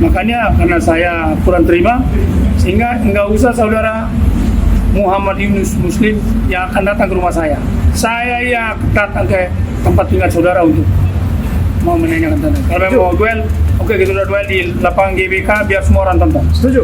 Makanya karena saya kurang terima, sehingga nggak usah saudara Muhammad Yunus Muslim yang akan datang ke rumah saya. Saya yang datang ke tempat tinggal saudara untuk mau menanyakan tanda. Kalau memang mau duel, oke kita udah duel di lapangan GBK biar semua orang tonton. Setuju?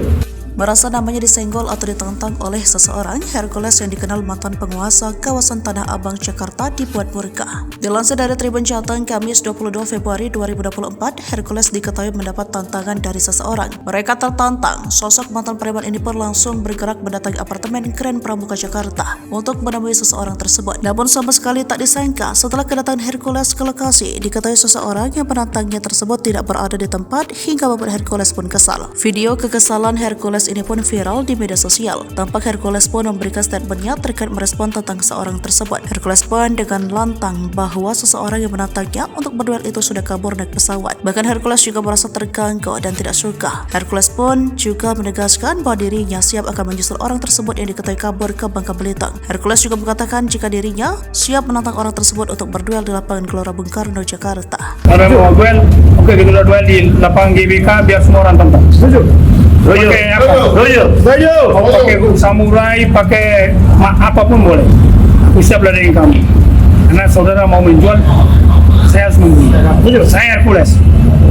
Merasa namanya disenggol atau ditentang oleh seseorang, Hercules yang dikenal mantan penguasa kawasan Tanah Abang, Jakarta dibuat murka. Dilansir dari Tribun Jateng, Kamis 22 Februari 2024, Hercules diketahui mendapat tantangan dari seseorang. Mereka tertantang, sosok mantan preman ini pun langsung bergerak mendatangi apartemen Grand Pramuka Jakarta untuk menemui seseorang tersebut. Namun sama sekali tak disangka, setelah kedatangan Hercules ke lokasi, diketahui seseorang yang menantangnya tersebut tidak berada di tempat hingga membuat Hercules pun kesal. Video kekesalan Hercules ini pun viral di media sosial. Tampak Hercules pun memberikan statementnya terkait merespon tentang seorang tersebut. Hercules pun dengan lantang bahwa seseorang yang menantangnya untuk berduel itu sudah kabur naik pesawat. Bahkan Hercules juga merasa terganggu dan tidak suka. Hercules pun juga menegaskan bahwa dirinya siap akan menyusul orang tersebut yang diketahui kabur ke Bangka Belitung. Hercules juga mengatakan jika dirinya siap menantang orang tersebut untuk berduel di lapangan Gelora Bung Karno, Jakarta. Kalau mau duel, oke kita udah duel di lapangan GBK biar semua orang tonton. Setuju? Pakai apa? Pakai samurai, pakai apapun boleh. Aku siap ladangin kamu. Karena saudara mau menjual, saya harus membeli. Saya Hercules.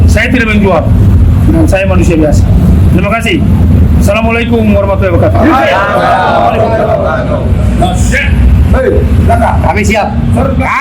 Saya tidak menjual. Dan saya manusia biasa. Terima kasih. Assalamualaikum warahmatullahi wabarakatuh. Kami siap.